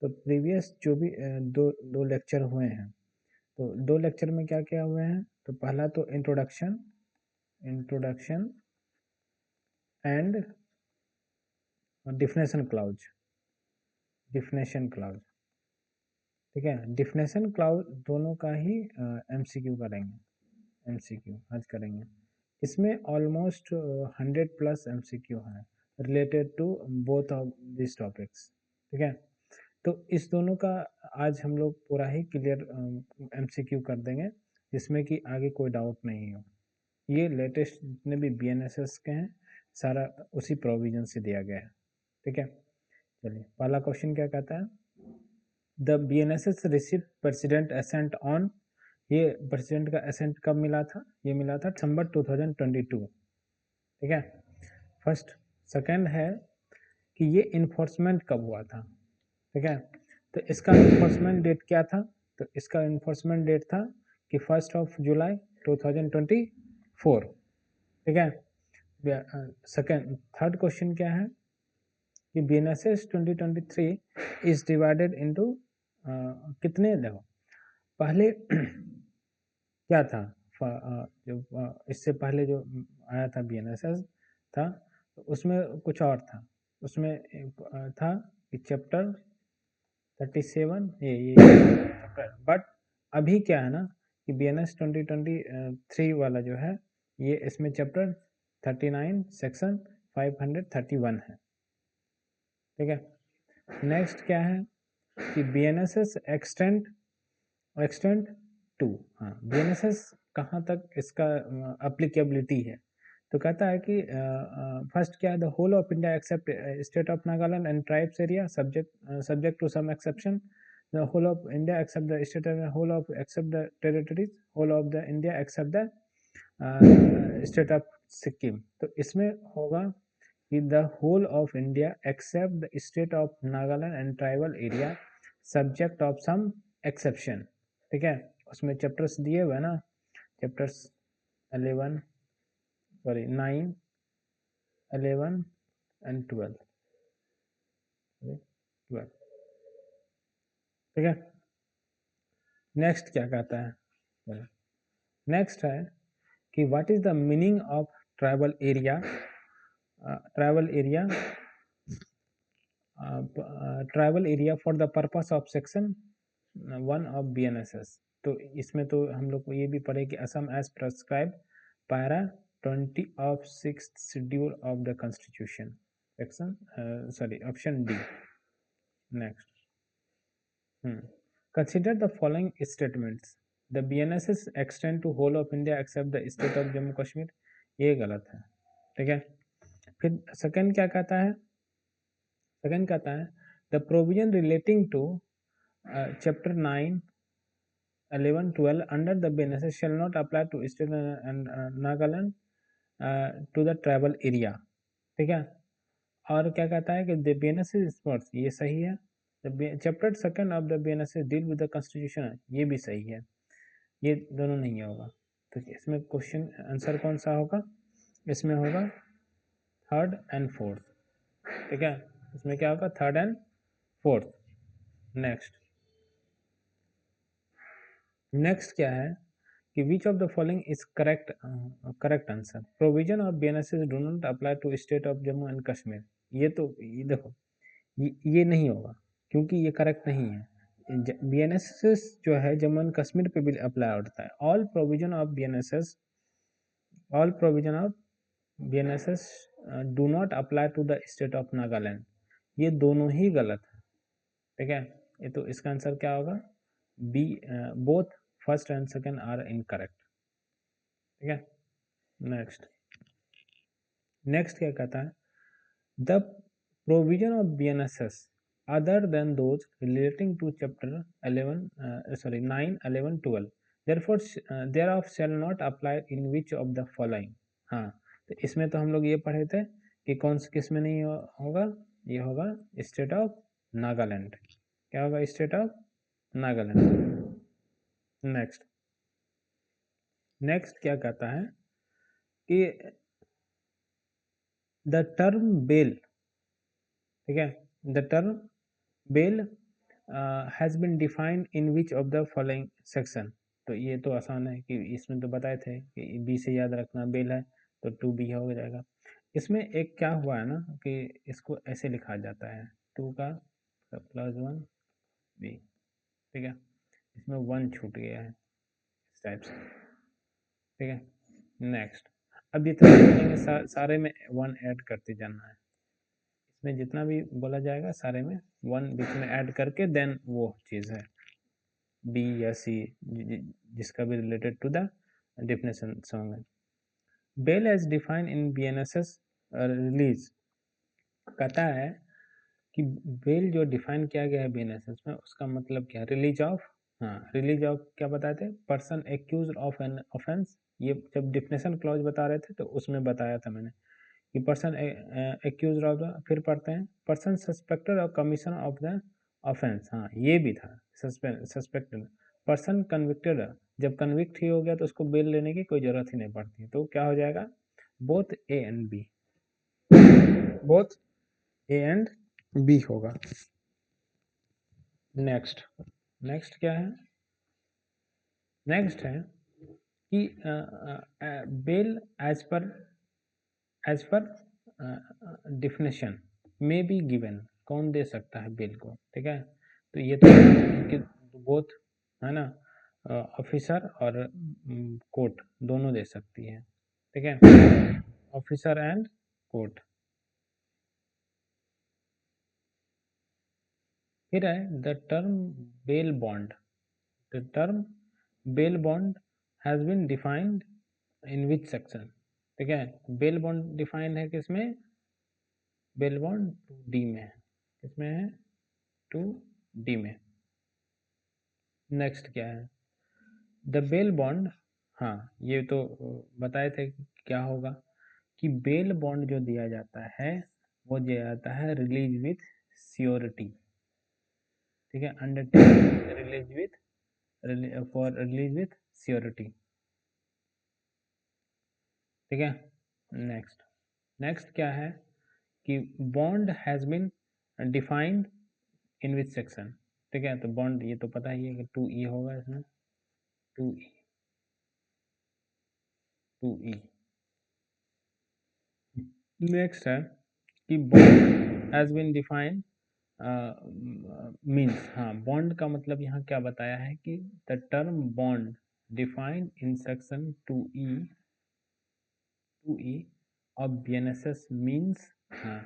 तो प्रीवियस जो भी दो लेक्चर हुए हैं, तो 2 लेक्चर में क्या क्या हुए हैं, तो पहला तो इंट्रोडक्शन एंड डिफिनेशन क्लाउज, ठीक है। डिफिनेशन क्लाउज दोनों का ही एमसीक्यू करेंगे, एमसीक्यू आज करेंगे। इसमें ऑलमोस्ट 100 प्लस एमसीक्यू हैं related to both of this topics, ठीक है। तो इस दोनों का आज हम लोग पूरा ही क्लियर एमसीक्यू कर देंगे, जिसमें कि आगे कोई डाउट नहीं हो। ये लेटेस्ट जितने भी बीएनएसएस के हैं सारा उसी प्रोविजन से दिया गया है, ठीक है। चलिए पहला क्वेश्चन क्या कहता है, the BNSS receive president assent on, ये प्रेसिडेंट का असेंट कब मिला था, ये मिला था दिसंबर 2022, ठीक है। फर्स्ट। सेकंड है कि ये इन्फोर्समेंट कब हुआ था, ठीक है। तो इसका इन्फोर्समेंट डेट क्या था, तो इसका इन्फोर्समेंट डेट था कि 1 जुलाई 2024, ठीक है। सेकंड थर्ड क्वेश्चन क्या है कि बीएनएसएस 2023 इज डिवाइडेड इनटू कितने, देखो पहले क्या था, जो इससे पहले जो आया था बीएनएसएस था, तो उसमें कुछ और था, उसमें था कि चैप्टर 37 ये चैप्टर, बट अभी क्या है ना कि बीएनएस 2023 वाला जो है ये इसमें चैप्टर 39 सेक्शन 531 है, ठीक है। नेक्स्ट क्या है कि बीएनएसएस एक्सटेंड टू, हाँ बीएनएसएस कहाँ तक इसका अप्लीकेबिलिटी है, तो कहता है कि फर्स्ट क्या है, the whole of India except state of Nagaland and tribes area subject to some exception, the whole of India except the state, whole of except the territories, whole of the India except the state of Sikkim. तो इसमें होगा कि the whole of India except the state of Nagaland and tribal area subject of some exception, ठीक है। उसमें chapters दिए हुए ना, चैप्टर्स 11 सॉरी 9 11 एंड 12, ठीक है। नेक्स्ट क्या कहता है, नेक्स्ट है कि what is the meaning of tribal area, tribal area tribal area for the purpose of section 1 of BNSS. तो इसमें तो हम लोग को ये भी पढ़े कि Assam as prescribe para 20 of 6th schedule of the constitution, section sorry option D. Next, consider the following statements, the BNSS extend to whole of India except the state of Jammu Kashmir, ये गलत है, ठीक है। फिर सेकंड क्या कहता है, सेकंड कहता है the provision relating to chapter 9 11 12 under the BNSS shall not apply to state and Nagaland to the tribal area, ठीक है। और क्या कहता है कि द बीएनएसएस स्पोर्ट्स, ये सही है। Chapter second of the BNSS deal with the constitution, ये भी सही है, ये दोनों नहीं होगा। तो इसमें क्वेश्चन आंसर कौन सा होगा, इसमें होगा थर्ड एंड फोर्थ, ठीक है। इसमें क्या होगा, थर्ड एंड फोर्थ। नेक्स्ट क्या है कि which of the following is correct, correct answer, provision of BNSS do not apply to state of Jammu and Kashmir, ये तो ये देखो ये नहीं होगा क्योंकि ये करेक्ट नहीं है। बीएनएसएस जो है जम्मू एंड कश्मीर पे भी अप्लाई होता है। All provision of BNSS do not apply to the state of Nagaland, ये दोनों ही गलत है, ठीक है। ये तो इसका आंसर क्या होगा, B, both first and second are incorrect, ठीक है। नेक्स्ट क्या कहता है, the provision of BNSS other than those relating to chapter 9 11 12 therefore thereof shall not apply in which of the following, हाँ तो इसमें तो हम लोग ये पढ़े थे कि कौन से किस में नहीं होगा, ये होगा स्टेट ऑफ नागालैंड, क्या होगा, स्टेट ऑफ नागालैंड। नेक्स्ट क्या कहता है कि द टर्म बेल, ठीक है, the term bail has been defined in which of the following section. तो ये तो आसान है कि इसमें तो बताए थे कि बी से याद रखना, बेल है तो 2B हो जाएगा। इसमें एक क्या हुआ है ना कि इसको ऐसे लिखा जाता है 2 का +1 B, ठीक है, इसमें 1 छूट गया है इस टाइप से, ठीक है। नेक्स्ट, अब जितना बोलेंगे सारे में 1 ऐड करते जाना है, इसमें जितना भी बोला जाएगा सारे में 1 बीच में ऐड करके देन वो चीज़ है बी या सी जिसका भी related to the definition song है। Bail as defined in BNSS release, कहता है कि बेल जो डिफाइन किया गया है BNSS में उसका मतलब क्या है, रिलीज ऑफ, हाँ रिलीज ऑफ क्या बताए थे, person accuse of an offense. ये जब डिफिनेशन क्लॉज बता रहे थे तो उसमें बताया था मैंने कि पर्सन एक्यूज ऑफ द, फिर पढ़ते हैं person suspected of commission of the offence, हाँ ये भी था सस्पेक्टेड। पर्सन कन्विक्टेड, जब कन्विक्ट ही हो गया तो उसको बेल लेने की कोई जरूरत ही नहीं पड़ती, तो क्या हो जाएगा both A and B, both A and B होगा। नेक्स्ट, नेक्स्ट क्या है, नेक्स्ट है कि बेल एज पर डिफिनेशन में बी गिवन, कौन दे सकता है बेल को, ठीक है। तो ये तो बोथ है ना, ऑफिसर और कोर्ट दोनों दे सकती है, ठीक है, ऑफिसर एंड कोर्ट। फिर है the term bail bond, the term bail bond has been defined in which section, ठीक है। बेल बॉन्ड डिफाइंड है किसमें, बेल बॉन्ड 2D में है, किसमें है 2D में। नेक्स्ट क्या है द बेल बॉन्ड, हाँ ये तो बताए थे कि क्या होगा कि बेल बॉन्ड जो दिया जाता है वो दिया जाता है रिलीज विथ सियोरिटी, ठीक है, undertaking release with for release with surety, ठीक है। नेक्स्ट, नेक्स्ट क्या है कि bond has been defined in which section, ठीक है। तो बॉन्ड ये तो पता ही है कि 2E होगा इसमें, 2E, 2E। नेक्स्ट है कि bond has been defined means, हाँ बॉन्ड का मतलब यहाँ क्या बताया है कि the term bond defined in section 2E of BNSS means, हाँ,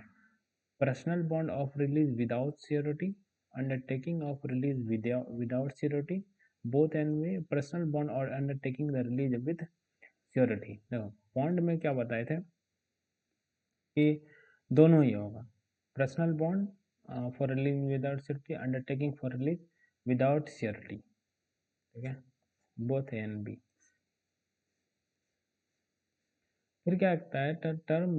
personal bond of release without surety, undertaking of release without surety, both and way personal bond or undertaking the release with surety। देखो bond में क्या बताए थे कि दोनों ही होगा, personal bond for release without surety, undertaking for release without surety, ठीक है, बोथ ए एंड बी। फिर क्या लगता है term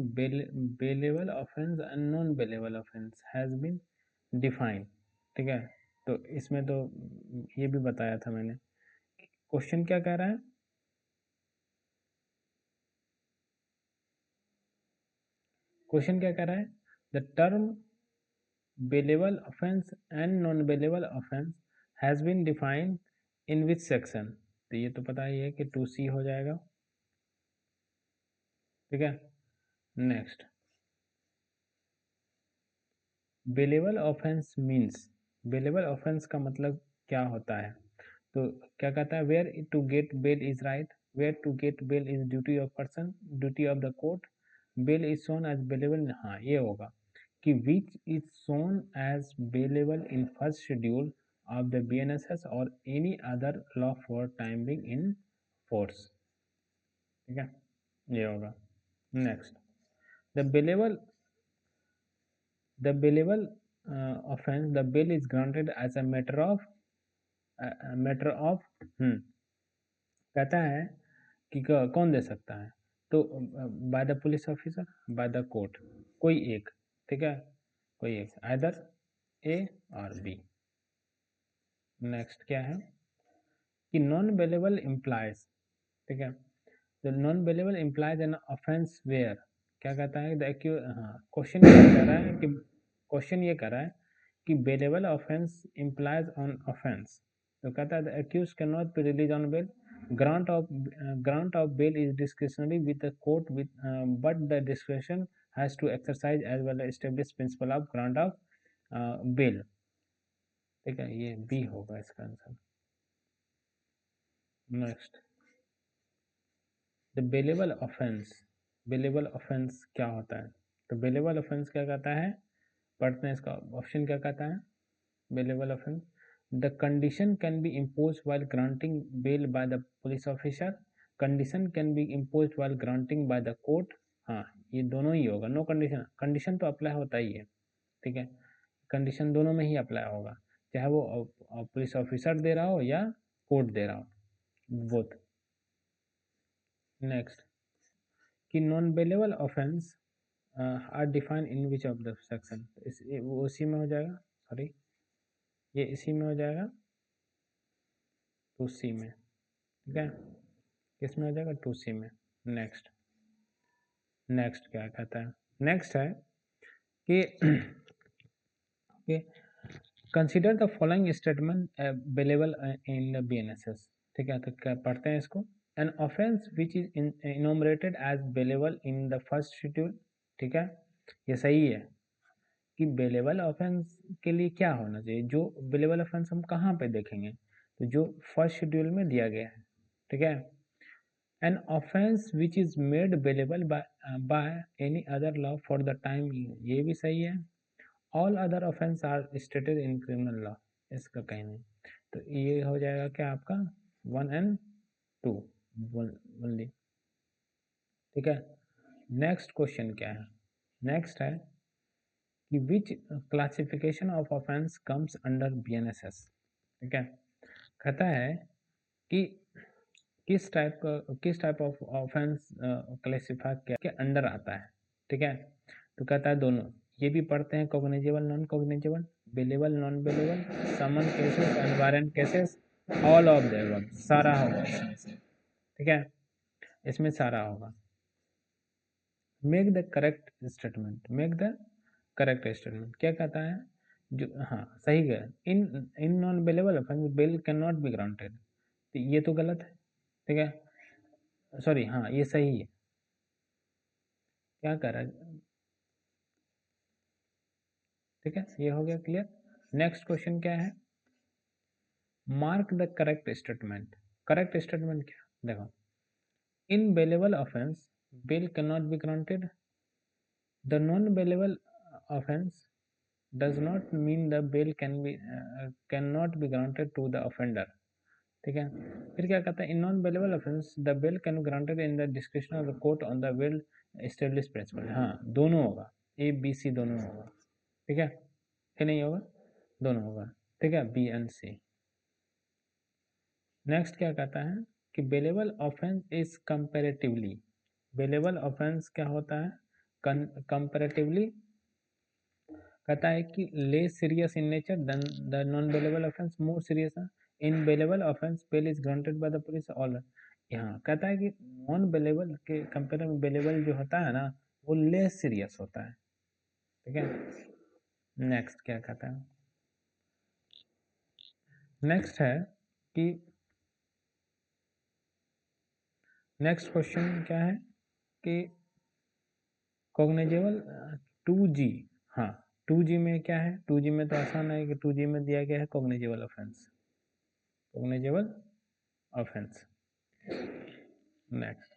bailable offense and non bailable offense has been defined, ठीक है। तो इसमें तो ये भी बताया था मैंने, क्वेश्चन क्या कह रहा है, क्वेश्चन क्या कह रहा है the term bailable offense and non bailable offense has been defined in which section, तो ये तो पता ही है कि 2C हो जाएगा, ठीक है। Next, bailable offense means, bailable offense का मतलब क्या होता है, तो क्या कहता है where to get bail is right, where to get bail is duty of person, duty of the court, bail is shown as bailable, हाँ ये होगा कि which is shown as bailable in first schedule of the BNSS or any other law for time being in force, ठीक है, ये होगा। Next, the bailable, the billable offense, the bill is granted as a matter of कहता है कि कौन दे सकता है, तो by the police officer, by the court, कोई एक, ठीक है, कोई एक, either A or B। Next क्या है कि नॉन बेलेबल इम्प्लाइज, ठीक है, the non bailable implies an offense where, क्या कहता है द हाँ क्वेश्चन ये कह रहा है कि क्वेश्चन ये कह रहा है कि bailable offense implies on offense, तो कहता है the accuse can not be release on bail, grant of bail is discretionary with the court with but the discretion has to exercise as well as established principle of grant of bail। ठीक है, ये B होगा इसका answer. Next, the bailable offence, bailable offense क्या होता है? तो bailable offense क्या कहता है, पढ़ते हैं इसका ऑप्शन क्या कहता है। Bailable offense, the condition can be impose while granting bail by the police officer, condition can be impose while granting by the court. हाँ, ये दोनों ही होगा, नो कंडीशन, कंडीशन तो अप्लाई होता ही है, ठीक है, कंडीशन दोनों में ही अप्लाई होगा, चाहे वो पुलिस ऑफिसर दे रहा हो या कोर्ट दे रहा हो, बोथ। नेक्स्ट, कि non bailable offense are defined in which of the section, वो उसी में हो जाएगा, सॉरी ये इसी में हो जाएगा, टू सी में, ठीक है, किसमें हो जाएगा, टू सी में। नेक्स्ट, नेक्स्ट क्या कहता है, नेक्स्ट है कि consider the following statement available in the BNSS, ठीक है, तो क्या पढ़ते हैं इसको। An offence which is enumerated as bailable in the first schedule, ठीक है, ये सही है कि बेलेबल ऑफेंस के लिए क्या होना चाहिए, जो बेलेबल ऑफेंस हम कहाँ पे देखेंगे, तो जो फर्स्ट शेड्यूल में दिया गया है, ठीक है। An offence which is made bailable by any other law for the time, ये भी सही है। All other offense are stated in criminal law, इसका कहीं नहीं, तो ये हो जाएगा क्या आपका 1 and 2 ओनली, ठीक है। नेक्स्ट क्वेश्चन क्या है, नेक्स्ट है कि which classification of offence comes under BNSS, ठीक है, कहता है कि किस टाइप ऑफ ऑफेंस क्लासिफाई के अंडर आता है, ठीक है, तो कहता है दोनों, ये भी पढ़ते हैं, cognizable non cognizable, bailable non bailable, summon cases and warrant cases, all of the above, सारा होगा इसमें से, ठीक है, इसमें सारा होगा। Make the correct statement, make the correct statement क्या कहता है, जो हाँ सही है, in non bailable offence bail can not be granted, तो ये तो गलत है, ठीक है, सॉरी हाँ ये सही है, क्या कर रहा है, ठीक है, ये हो गया क्लियर। नेक्स्ट क्वेश्चन क्या है, mark the correct statement, correct statement क्या, देखो, in bailable offence bail can not be granted, the non bailable offence does not mean the bail cannot be granted to the offender, ठीक है। फिर क्या कहता है, in non bailable offense the bail can be granted in the description of the court on the well establish principle, हाँ दोनों होगा, ABC दोनों होगा, ठीक है, कि नहीं होगा, दोनों होगा, ठीक है, B and C। नेक्स्ट क्या कहता है कि bailable offense is comparatively, bailable offense क्या होता है, कंपेरेटिवली कहता है कि less serious in nature then the non bailable offense more serious, in bailable offence bail is granted by the police all, यहाँ कहता है कि नॉन बेलेबल के कंपेयर में बेलेबल जो होता है ना वो लेस सीरियस होता है, ठीक है। नेक्स्ट क्या कहता है, नेक्स्ट है कि नेक्स्ट क्वेश्चन क्या है कि कॉग्निजेबल 2G, हाँ 2G में क्या है, 2G में तो आसान है कि 2G में दिया गया है cognizable offence, cognizable offence. Next,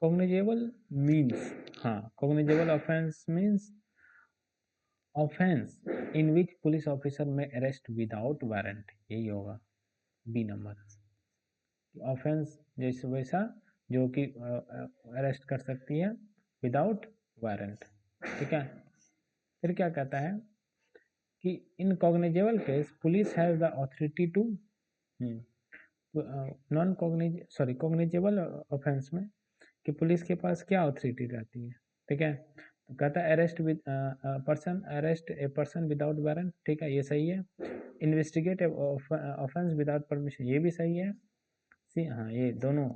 cognizable means, हाँ cognizable offence means offence in which police officer may arrest without warrant, यही होगा बी नंबर, ऑफेंस जैसे वैसा जो कि अरेस्ट कर सकती है विदाउट वारंट, ठीक है। फिर क्या कहता है कि in cognizable case police has the authority to, non cognizable offence में कि पुलिस के पास क्या अथॉरिटी रहती है, ठीक है, तो कहता है arrest with person, arrest a person without warrant, ठीक है, ये सही है। इन्वेस्टिगेट ऑफेंस विदाउट परमिशन, ये भी सही है, सी हाँ ये दोनों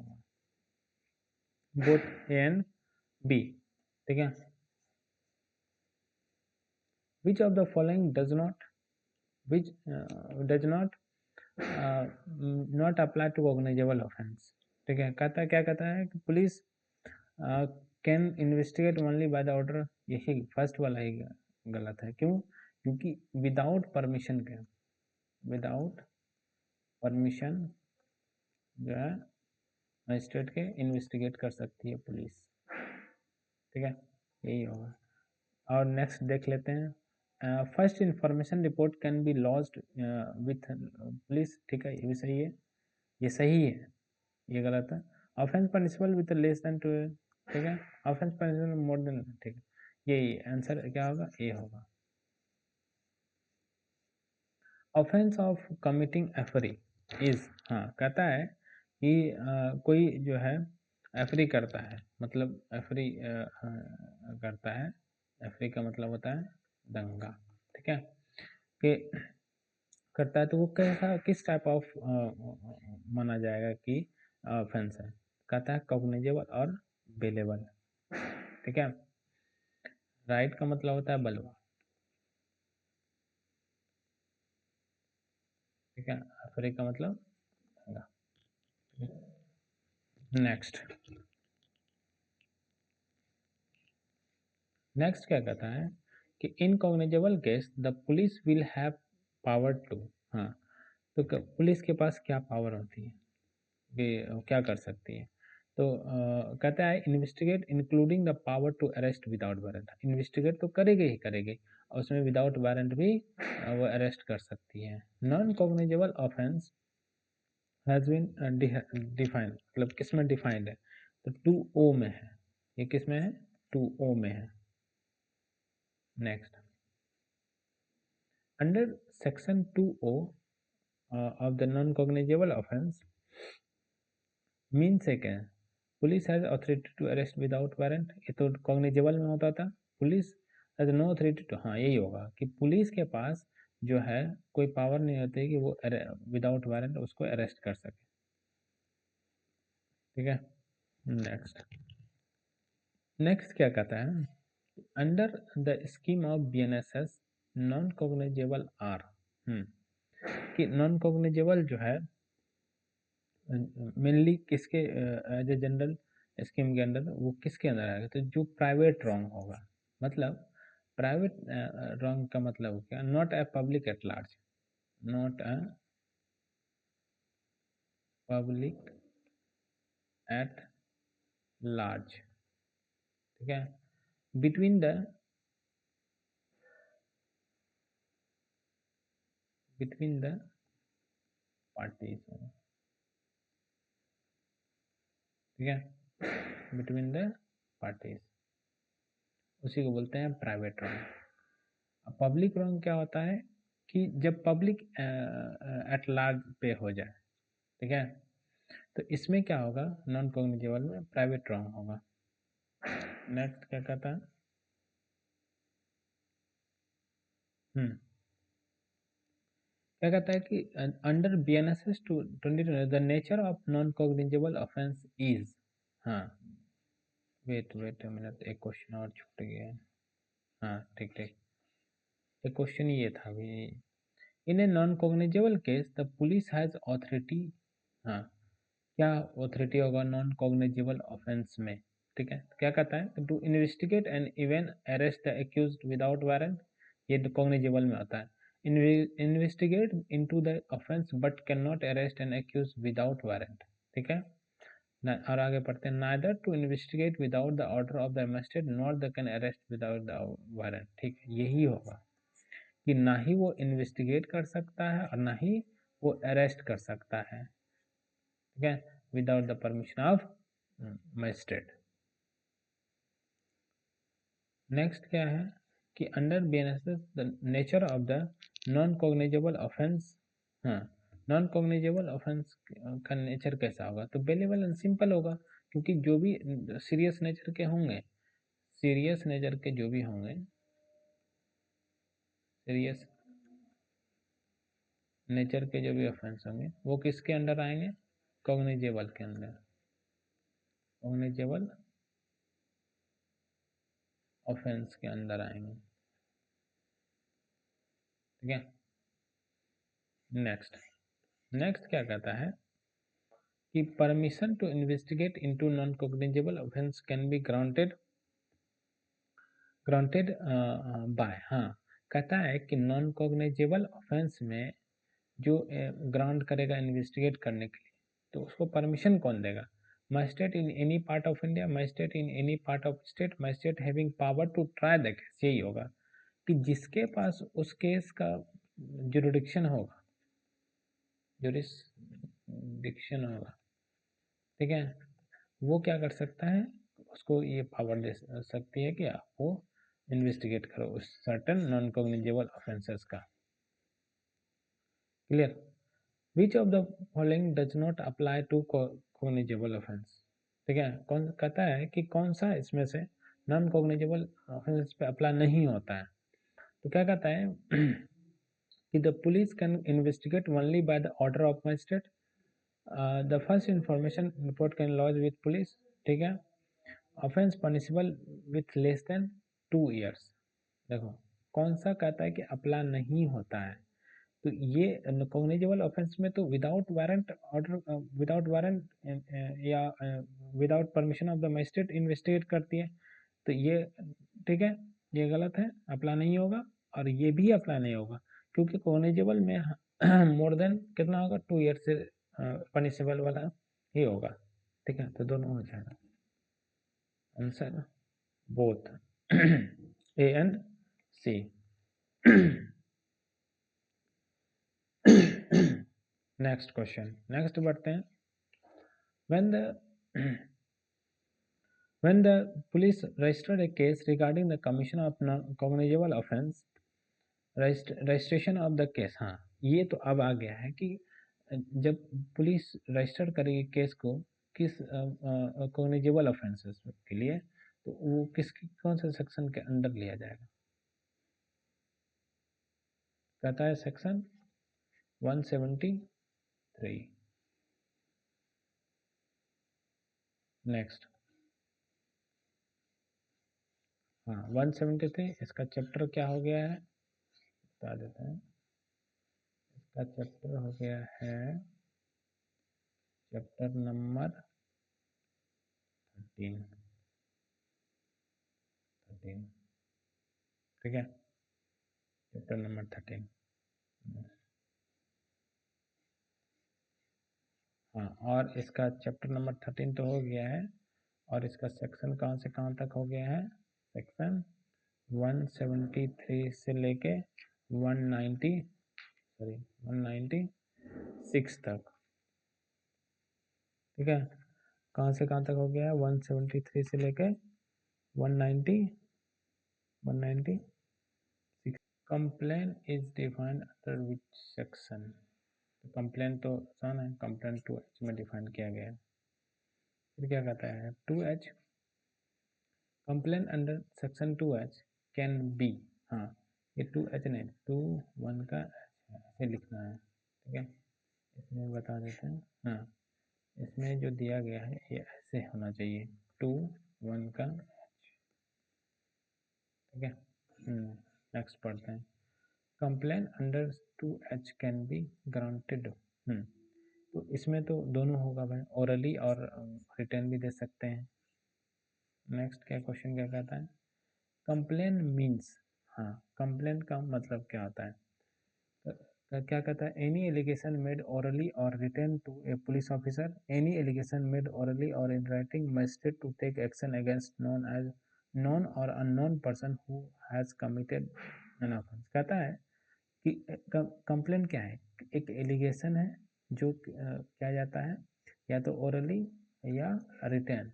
बोथ A and B, ठीक है। Which of the following does not not apply to cognizable offense. ठीक है, कहता है, क्या कहता है कि police can investigate only by the order, यही फर्स्ट वाला ही गलत है। क्यों? क्योंकि विदाउट परमिशन के, विदाउट परमिशन जो है मजिस्ट्रेट के इन्वेस्टिगेट कर सकती है पुलिस। ठीक है, यही होगा। और नेक्स्ट देख लेते हैं, first information report can be lodged with police. ठीक है, ये भी सही है, ये सही है, ये गलत है। Offense punishable with less than 2। ठीक है, ऑफेंस पनिशेबल मोर देन। ठीक है, यही आंसर क्या होगा, ए होगा। ऑफेंस ऑफ कमिटिंग एफरी इज, हाँ कहता है कि कोई जो है एफरी करता है, मतलब एफरी करता है, एफरी का मतलब होता है दंगा। ठीक है, कि करता है तो वो कैसा, किस टाइप ऑफ माना जाएगा कि ऑफेंस है। कहता है कॉग्निजेबल और बेलेबल। ठीक है, राइट का मतलब होता है बलवा। ठीक है, एफरी का मतलब दंगा। नेक्स्ट नेक्स्ट क्या कहता है कि in cognizable case the police will have power to. हाँ, तो पुलिस के पास क्या पावर होती है कि क्या कर सकती है? तो कहता है investigate including the power to arrest without warrant. Investigate तो करेगी ही करेगी, और उसमें विदाउट वारंट भी वो अरेस्ट कर सकती है। Non cognizable offense has been defined, मतलब किस में डिफाइंड है? तो 2O में है। ये किस में है? 2O में है। Next, under section 2O of the non-cognizable offense means है क्या? Police has authority to arrest without warrant, ये तो कॉग्निजेबल में होता था। Police has no authority to, हाँ यही होगा कि पुलिस के पास जो है कोई पावर नहीं होती कि वो विदाउट वारंट उसको अरेस्ट कर सके। ठीक है, नेक्स्ट नेक्स्ट क्या कहता है? Under the scheme of BNSS non cognizable are, कि नॉन कॉग्निजेबल जो है मेनली किसके एज ए जनरल स्कीम के अंदर, वो किसके अंदर आएगा? तो जो प्राइवेट रॉन्ग होगा। मतलब प्राइवेट रॉन्ग का मतलब क्या? Not a public at large, not a public at large. ठीक है, बिटवीन द पार्टीज। ठीक है, बिटवीन द पार्टीज, उसी को बोलते हैं प्राइवेट रॉन्ग। पब्लिक रॉन्ग क्या होता है कि जब पब्लिक एट लार्ज पे हो जाए। ठीक है, तो इसमें क्या होगा? नॉन कॉग्निजेबल में प्राइवेट रॉन्ग होगा। नेक्स्ट क्या कहता है? क्या कहता है कि under BNSS 22 the nature of non cognizable offence is, हाँ वेट वेट मिनट, एक क्वेश्चन और छूट गया है। हाँ ठीक ठीक, एक क्वेश्चन ये था भी, in a non cognizable case the police has authority. हाँ, क्या ऑथोरिटी होगा नॉन कॉग्निजेबल ऑफेंस में? ठीक है, क्या कहता है? To investigate and even arrest the accused without warrant, ये कॉग्निजेबल में आता है। Investigate into the offense but can not arrest an accuse without warrant. ठीक है, और आगे पढ़ते हैं, neither to investigate without the order of the magistrate not the can arrest without the warrant. ठीक है, यही होगा कि ना ही वो इन्वेस्टिगेट कर सकता है और ना ही वो अरेस्ट कर सकता है। ठीक है, without the permission of magistrate. Next क्या है कि under BNSS the nature of the non cognizable offence, हाँ नॉन कॉग्निजेबल ऑफेंस का नेचर कैसा होगा? तो बेलेबल एंड सिंपल होगा, क्योंकि जो भी सीरियस नेचर के होंगे, सीरियस नेचर के जो भी होंगे, सीरियस नेचर के जो भी ऑफेंस होंगे वो किसके अंडर आएंगे? कॉग्निजेबल के अंदर, कॉग्निजेबल ऑफेंस के अंदर आएंगे। ठीक है। नेक्स्ट क्या कहता है कि permission to investigate into non cognizable offense can be granted by, हाँ, कहता है कि नॉन कॉग्निजेबल ऑफेंस में जो ग्रांट करेगा इन्वेस्टिगेट करने के लिए, तो उसको परमिशन कौन देगा? Magistrate in any part of India, magistrate in any part of state, magistrate having power to try the case, यही होगा कि जिसके पास उस केस का जुरिडिक्शन होगा, जुरिडिक्शन होगा, ठीक है, वो क्या कर सकता है, उसको ये पावर दे सकती है कि आप वो इन्वेस्टिगेट करो उस सर्टन नॉन कॉग्निजेबल ऑफेंसेस का। Clear? Which of the following does not apply to cognizable offense, ठीक है, कौन कहता है कि कौन सा इसमें से नॉन कॉग्निजेबल ऑफेंस पे अप्लाई नहीं होता है? तो क्या कहता है कि the police can investigate only by the order of magistrate, the first information report can lodge with police, ठीक है, offense punishable with less than 2 years. देखो कौन सा कहता है कि अप्लाई नहीं होता है, तो ये कॉग्निजेबल ऑफेंस में तो without warrant order, without warrant या without permission of the magistrate investigate करती है, तो ये ठीक है, ये गलत है, अप्लाई नहीं होगा, और ये भी अप्लाई नहीं होगा क्योंकि कॉग्निजेबल में मोर देन कितना होगा, 2 ईयर से पनिशेबल वाला ही होगा, ठीक है, तो दोनों हो जाएगा answer both A and C. Next question, next बढ़ते हैं। when the when the police registered a case regarding the commission of non-cognizable offense, registration of the case, हाँ, ये तो अब आ गया है कि जब पुलिस रजिस्टर करेगी केस को किस कॉग्निजेबल ऑफेंसेस के लिए, तो वो कौन से सेक्शन के अंडर लिया जाएगा? कहता है सेक्शन 173। नेक्स्ट, हाँ 173, इसका चैप्टर क्या हो गया है बता देते हैं। इसका चैप्टर हो गया है चैप्टर नंबर 13, ठीक है, चैप्टर नंबर 13। हाँ, और इसका चैप्टर नंबर 13 तो हो गया है, और इसका सेक्शन कहाँ से कहाँ तक हो गया है? सेक्शन 173 से लेके 196 तक, ठीक है, कहाँ से कहाँ तक हो गया है? 173 से लेके 196। Complain is defined under which section? Complain तो आसान है, कंप्लेन 2H में डिफाइन किया गया है। फिर क्या कहता है 2H, complain under section 2H can be, हाँ, ये 2H नहीं, 2(1) का ऐसे लिखना है, ठीक है, इसमें बता देते हैं, हाँ, इसमें जो दिया गया है ये ऐसे होना चाहिए, 2(1) का, ठीक है। नेक्स्ट पढ़ते हैं। Complain under 2H can be granted, तो इसमें तो दोनों होगा भाई, ओरली और रिटर्न भी दे सकते हैं। नेक्स्ट क्या क्वेश्चन क्या कहता है? कंप्लेन मीन्स, हाँ, कंप्लेन का मतलब क्या होता है? क्या कहता है? Any allegation made orally or return to a police officer, any allegation made orally or in writing magistrate to take action against known और unknown person who has committed an offence. कहता है कि कंप्लेन क्या है? एक allegation है जो क्या जाता है या तो ओरली या रिटर्न,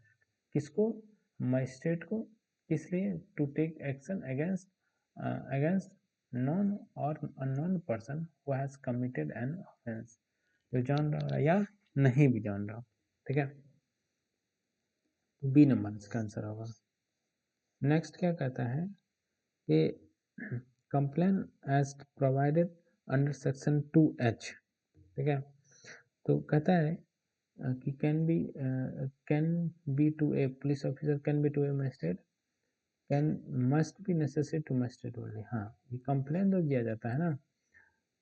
किसको? मजिस्ट्रेट को, किस लिए? To take action against known और unknown person who has committed an offence, जो जान रहा है या नहीं भी जान रहा, ठीक है, बी नंबर इसका आंसर होगा। नेक्स्ट क्या कहता है कि complain as provided under section 2H, ठीक है, तो कहता है कि can be to a police officer, can be to a magistrate, can must be necessary to magistrate only. हाँ, ये कंप्लेन जो दिया जाता है ना,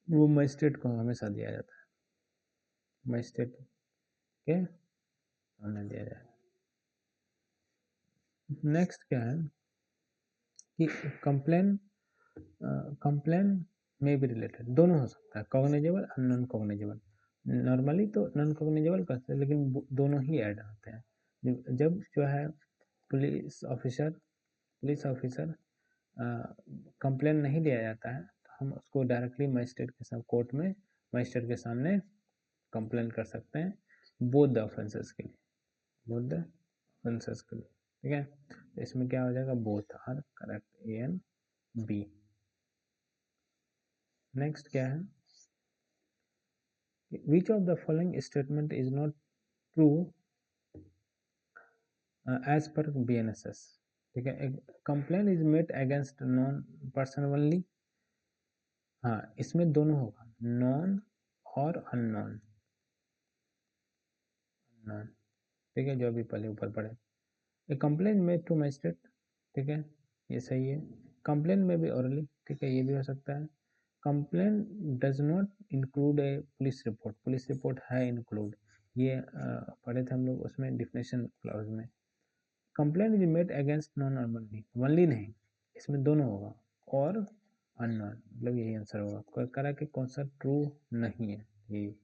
वो मजिस्ट्रेट को हमेशा दिया जाता है, मजिस्ट्रेट के सामने दिया जाएगा। नेक्स्ट क्या है कि कंप्लेन, कंप्लेन में भी रिलेटेड दोनों हो सकता है, कॉग्निजेबल और नॉन कॉग्निजेबल। नॉर्मली तो नॉन कॉग्निजेबल करते हैं, लेकिन दोनों ही ऐड होते हैं। जब जो है पुलिस ऑफिसर कंप्लेन नहीं लिया जाता है तो हम उसको डायरेक्टली मजिस्ट्रेट के साथ कोर्ट में मजिस्ट्रेट के सामने कंप्लेन कर सकते हैं बोथ द ऑफेंसेस के लिए, बोथ द ऑफेंसेस के लिए। ठीक है, तो इसमें क्या हो जाएगा, both are correct, A and B. Next क्या है, which of the following statement is not true as per BNSS। ठीक है, complain is made against non person only. हाँ, इसमें दोनों होगा, नॉन और अननोन, नॉन। ठीक है, जो अभी पहले ऊपर पढ़े। ए कंप्लेन मेड टू मजिस्ट्रेट, ठीक है, ये सही है। कंप्लेन में भी ओरली, ठीक है, ये भी हो सकता है। Complain does not include A police report, police report है इंक्लूड, ये पढ़े थे हम लोग उसमें डिफिनेशन क्लॉज में। Complain is made against non only, only नहीं, इसमें दोनों होगा, और अननोन, मतलब यही आंसर होगा। कोई करा कि कौन सा ट्रू नहीं है ये।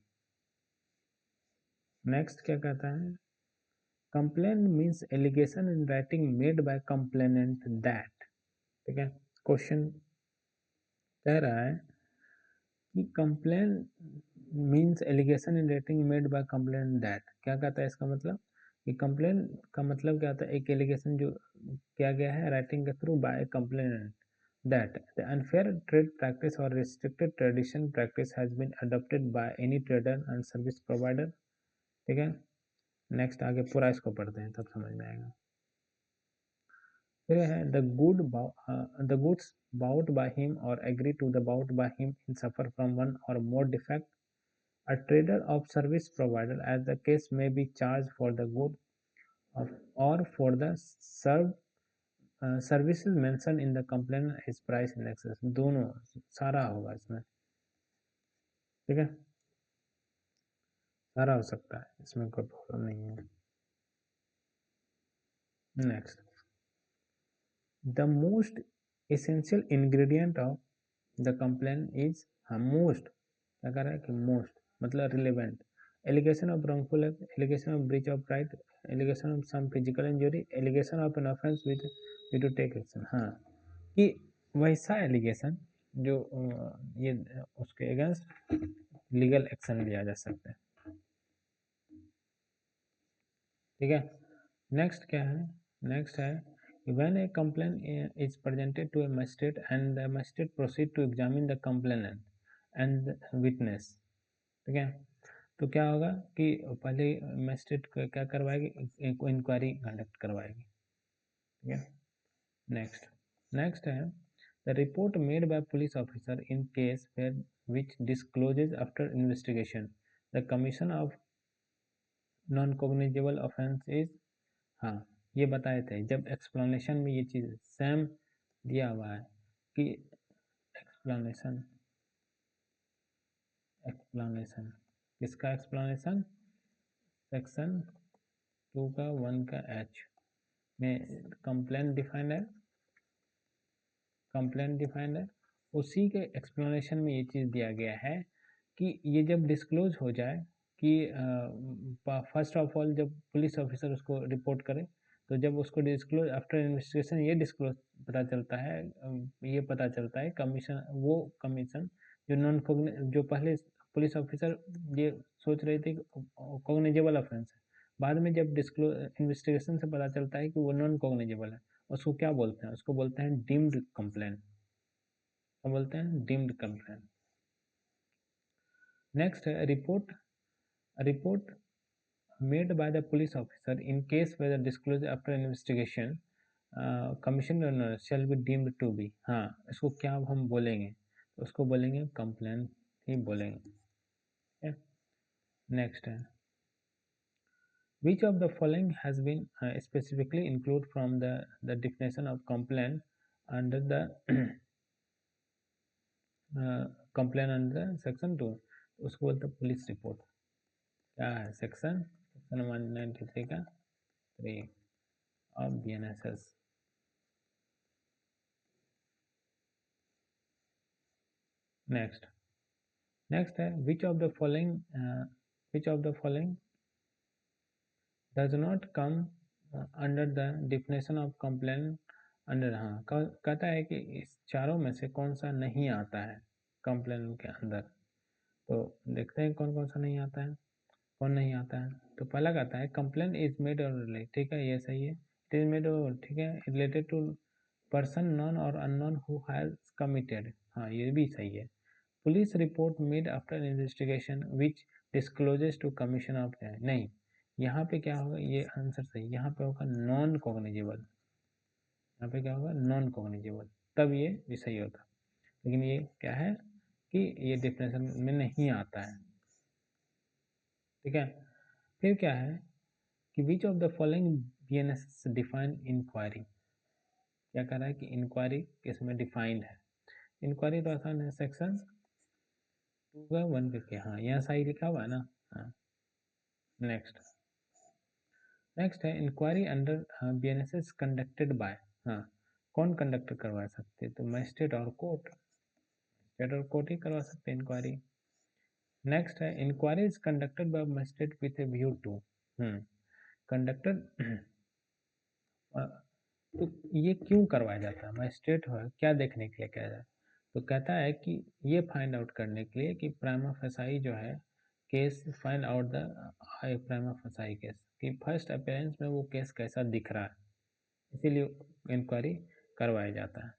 नेक्स्ट क्या कहता है, complain means allegation in writing made by complainant that. ठीक है, क्वेश्चन कह रहा है कि complain means allegation in writing made by complainant that, क्या कहता है इसका मतलब कि कंप्लेन का मतलब क्या होता है, एक एलिगेशन जो किया गया है राइटिंग के through by complainant that the unfair trade practice or restricted tradition practice has been adopted by any trader and service provider। ठीक है, नेक्स्ट आगे पूरा इसको पढ़ते हैं तब समझ में आएगा। फिर है the goods bought by him or agree to the bought by him in suffer from one or more defect, a trader of service provider as the case may be charged for the good of or for the services mention in the complain is price in excess, दोनों सारा होगा इसमें। ठीक है, सारा हो सकता है, इसमें कोई प्रॉब्लम नहीं है। Next, the most essential ingredient of the complain is, हाँ मोस्ट क्या कर रहा है कि मोस्ट मतलब relevant, allegation of wrongful act, allegation of breach of right, allegation of some physical injury, allegation of an offence with we to take action. हाँ, कि वैसा एलिगेशन जो ये उसके अगेंस्ट लीगल एक्शन लिया जा सकता है। ठीक है, नेक्स्ट क्या है, नेक्स्ट है when a complaint is presented to a magistrate and the magistrate proceed to examine the complainant and the witness। ठीक है, तो क्या होगा कि पहले मजिस्ट्रेट क्या करवाएगी, इंक्वायरी कंडक्ट करवाएगी। ठीक है, नेक्स्ट, नेक्स्ट है the report made by police officer in case where which discloses after investigation the commission of non cognizable offence is. हाँ, ये बताए थे जब एक्सप्लेनेशन में ये चीज़ सेम दिया हुआ है कि एक्सप्लेनेशन, एक्सप्लेनेशन किसका एक्सप्लेनेशन, सेक्शन 2 का 1 का एच में कंप्लेंट डिफाइंड है, कंप्लेंट डिफाइंड है, उसी के एक्सप्लेनेशन में ये चीज़ दिया गया है कि ये जब डिस्क्लोज हो जाए कि फर्स्ट ऑफ ऑल जब पुलिस ऑफिसर उसको रिपोर्ट करे, तो जब उसको डिस्क्लोज आफ्टर इन्वेस्टिगेशन ये डिस्क्लोज पता चलता है, ये पता चलता है कमीशन, वो कमीशन जो नॉन जो पहले पुलिस ऑफिसर ये सोच रहे थे कॉग्निजेबल ऑफेंस है, बाद में जब डिस्क्लोज इन्वेस्टिगेशन से पता चलता है कि वो नॉन कॉग्निजेबल है, उसको क्या बोलते हैं, उसको बोलते हैं डीम्ड कंप्लेंट, क्या बोलते हैं, डीम्ड कंप्लेंट। नेक्स्ट है report, report made by the police officer in case where disclose after investigation commission shall be deemed to be. हाँ, इसको क्या हम बोलेंगे, तो उसको बोलेंगे कंप्लेंट ही बोलेंगे। नेक्स्ट है which of the following has been specifically included from the definition of complaint under the complain under section 2, उसको बोलते हैं पुलिस रिपोर्ट। क्या है सेक्शन 193 का 3 ऑफ BNSS। नेक्स्ट है which of the following does not come under the definition of complain under. हाँ, कहता है कि इस चारों में से कौन सा नहीं आता है कंप्लेन के अंदर। तो देखते हैं कौन कौन सा नहीं आता है, कौन नहीं आता है। तो पहला कहता है कंप्लेन इज मेड और रिलेटेड, ठीक है, ये सही है। इट इज मेड और, ठीक है, रिलेटेड टू पर्सन नॉन और अननोन हु हैज कमिटेड, हाँ ये भी सही है। Police report made after investigation which discloses to commission of, नहीं, यहाँ पे क्या होगा, ये आंसर सही, यहाँ पे होगा नॉन कॉग्निजेबल, यहाँ पे क्या होगा नॉन कॉग्निजेबल, तब ये भी सही होता। लेकिन ये क्या है कि ये डिफिनेशन में नहीं आता है, ठीक है। फिर क्या है कि which of the following BNSS define inquiry, क्या कह रहा है कि इंक्वायरी किसमें डिफाइंड है। इंक्वायरी तो आसान है, सेक्शन 2 का 1 करके, हाँ यहाँ सही लिखा हुआ है ना। हाँ, नेक्स्ट है inquiry under BNSS conducted by, हाँ कौन कंडक्ट करवा सकते, तो मजिस्ट्रेट और कोर्ट, मजिस्ट्रेट और कोर्ट ही करवा सकते हैं इंक्वायरी। नेक्स्ट है inquiry is conducted by magistrate with a view to, conductor तो ये क्यों करवाया जाता है, मजिस्ट्रेट है क्या देखने के लिए किया जाए, तो कहता है कि ये फाइंड आउट करने के लिए कि प्राइमा फेसाई जो है case, find out the prima facie case, कि फर्स्ट अपीयरेंस में वो केस कैसा दिख रहा है, इसीलिए इंक्वायरी करवाया जाता है।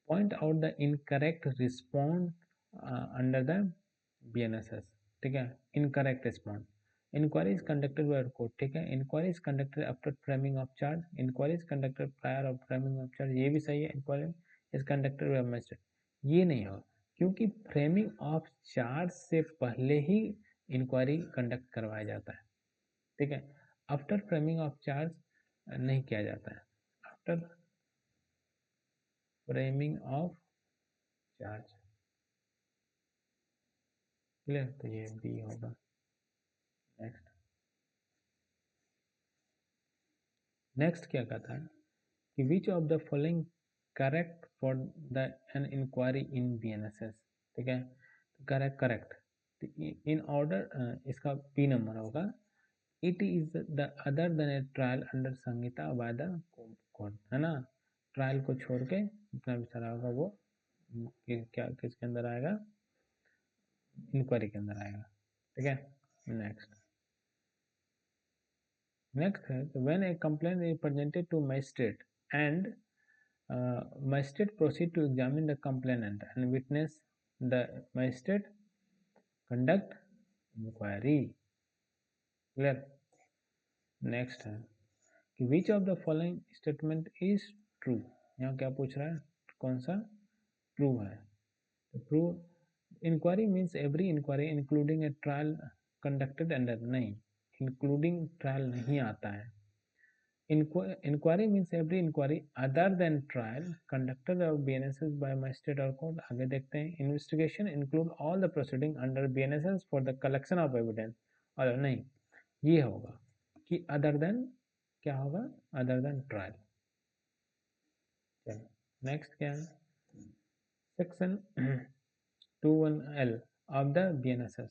Point out the incorrect respond under the BNSS, ठीक है, incorrect respond. Inquiry is conducted by court, ठीक है, inquiry is conducted after framing of charge, inquiry is conducted prior of framing of charge, ये भी सही है। Inquiry is conducted by magistrate, ये नहीं होगा क्योंकि फ्रेमिंग ऑफ चार्ज से पहले ही इंक्वायरी कंडक्ट करवाया जाता है, ठीक है, आफ्टर फ्रेमिंग ऑफ चार्ज नहीं किया जाता है, after framing of charge, clear, तो ये बी होगा। नेक्स्ट क्या कहता है कि which of the following correct for the an inquiry in BNSS, ठीक है, करेक्ट इन ऑर्डर, इसका P नंबर होगा। It is the other than a trial under Sanhita by the court, है ना, ट्रायल को छोड़ के जितना भी सारा होगा वो क्या किसके अंदर आएगा, इंक्वायरी के अंदर आएगा, ठीक है। नेक्स्ट है when a complaint is presented to magistrate and magistrate proceed to examine the complainant and witness, the magistrate conduct inquiry, clear। Next है कि which of the following statement is true, यहाँ क्या पूछ रहा है, कौन सा ट्रू है, तो true, inquiry means every inquiry including a trial conducted under, नहीं, इंक्लूडिंग ट्रायल नहीं आता है। Inquiry means every inquiry other than trial conducted of BNSS by magistrate or court, आगे देखते हैं। Investigation include all the proceeding under BNSS for the collection of evidence, और नहीं, ये होगा कि other than, क्या होगा, other than trial। चलो नेक्स्ट क्या है, section 21L of the BNSS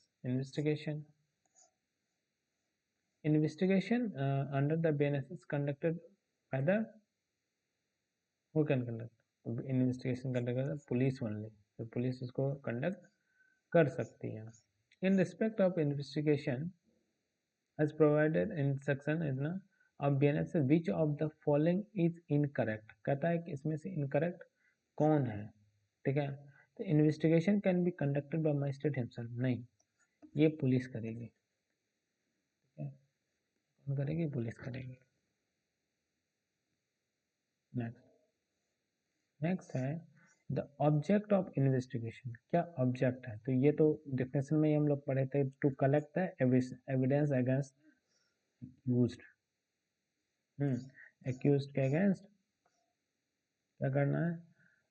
investigation under the BNSS conducted by the, who can conduct investigation conduct करता है पुलिस ओनली, तो पुलिस इसको कंडक्ट कर सकती है। In respect of investigation as provided in section is ना of BNSS which of the following is incorrect, कहता है कि इसमें से इनकरेक्ट कौन है, ठीक है, तो investigation can be conducted by magistrate himself, नहीं, ये पुलिस करेगी, ठीक है, कौन करेगी, पुलिस करेगी। नेक्स्ट है द ऑब्जेक्ट ऑफ इन्वेस्टिगेशन, क्या ऑब्जेक्ट है, तो ये तो डिफिनेशन में ही हम लोग पढ़े थे, to collect the evidence against accused, accused के अगेंस्ट क्या करना है,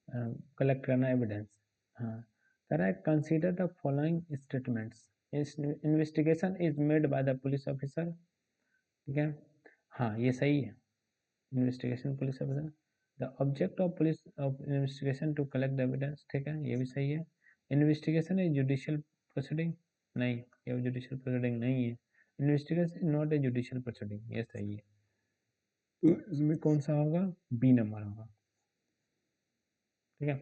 कलेक्ट करना एविडेंस। हाँ, कह रहा है consider the following statements, investigation is made by the police officer. ठीक है, हाँ ये सही है। Investigation police officer, the object of police of investigation to collect the evidence. ठीक है, ये भी सही है। इन्वेस्टिगेशन इज जुडिशियल प्रोसीडिंग, नहीं ये जुडिशियल प्रोसीडिंग नहीं है। Investigation is not a judicial proceeding, ये सही है। तो इसमें कौन सा होगा, बी नंबर होगा। ठीक है,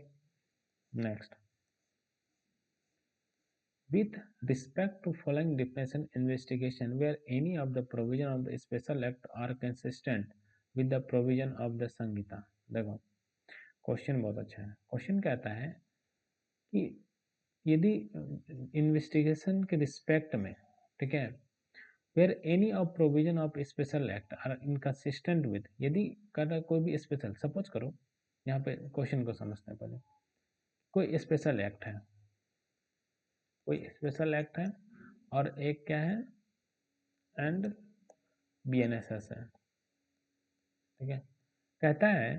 next, with respect to following definition, investigation where any of the provision of the special act are consistent with the provision of the संहिता। देखो क्वेश्चन बहुत अच्छा है। क्वेश्चन कहता है कि यदि इन्वेस्टिगेशन के रिस्पेक्ट में, ठीक है, where any of provision of special act are inconsistent with, यदि कर कोई भी स्पेशल, सपोज करो यहाँ पे क्वेश्चन को समझते हैं पहले, कोई स्पेशल एक्ट है, कोई स्पेशल एक्ट है और एक क्या है, एंड बीएनएसएस है। ठीक है, कहता है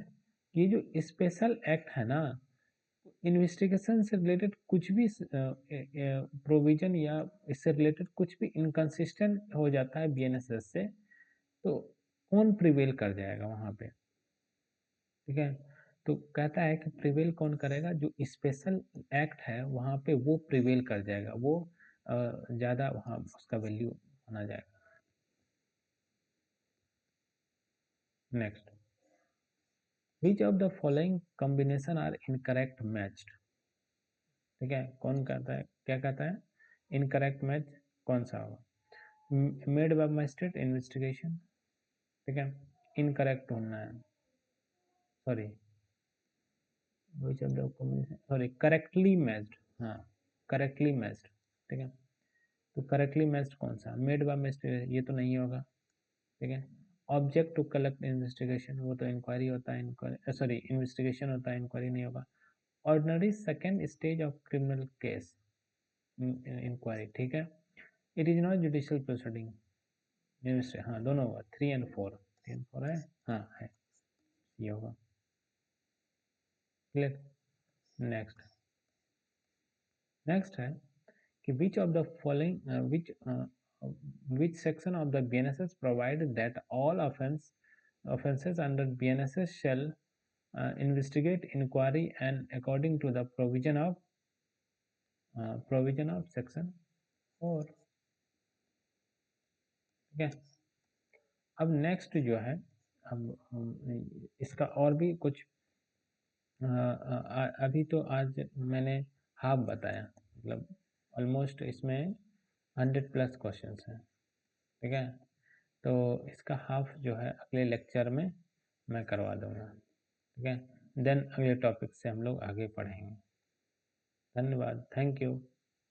कि जो स्पेशल एक्ट है ना, इन्वेस्टिगेशन से रिलेटेड कुछ भी प्रोविजन या इससे रिलेटेड कुछ भी इनकंसिस्टेंट हो जाता है बीएनएसएस से, तो कौन प्रिवेल कर जाएगा वहाँ पे। ठीक है, तो कहता है कि प्रिवेल कौन करेगा, जो स्पेशल एक्ट है वहाँ पे वो प्रिवेल कर जाएगा, वो ज़्यादा वहाँ उसका वैल्यू माना जाएगा। Next, which of the following combination are incorrect matched. ठीक है, कौन कहता है, क्या कहता है, इनकरेक्ट मैच कौन सा होगा, मेड बाय मजिस्ट्रेट इन्वेस्टिगेशन। ठीक है, इनकरेक्ट होना है, sorry which of the combination, sorry correctly matched, हाँ करेक्टली मैच्ड। ठीक है, तो करेक्टली मैच्ड कौन सा, मेड बाय मजिस्ट्रेट, ये तो नहीं होगा। ठीक है, ऑब्जेक्ट टू कलेक्ट इन्वेस्टिगेशन, वो तो इंक्वायरी होता है, इंक्वायरी सॉरी इन्वेस्टिगेशन होता है, इंक्वायरी नहीं होगा। Ordinary second stage of criminal case inquiry. ठीक है, it is not judicial proceeding, हाँ दोनों होगा, 3 और 4, 3 और 4 है, हाँ है, ये होगा। क्लियर, नेक्स्ट, नेक्स्ट है कि which of the following which section of the BNSS provide that all offenses under BNSS shall investigate, inquiry and according to the provision of section 4। ठीक है, अब नेक्स्ट जो है, अब इसका और भी कुछ अभी तो आज मैंने हाफ बताया, मतलब ऑलमोस्ट इसमें 100+ क्वेश्चंस हैं। ठीक है, तो इसका हाफ जो है अगले लेक्चर में मैं करवा दूंगा। ठीक है, देन अगले टॉपिक से हम लोग आगे पढ़ेंगे। धन्यवाद, थैंक यू।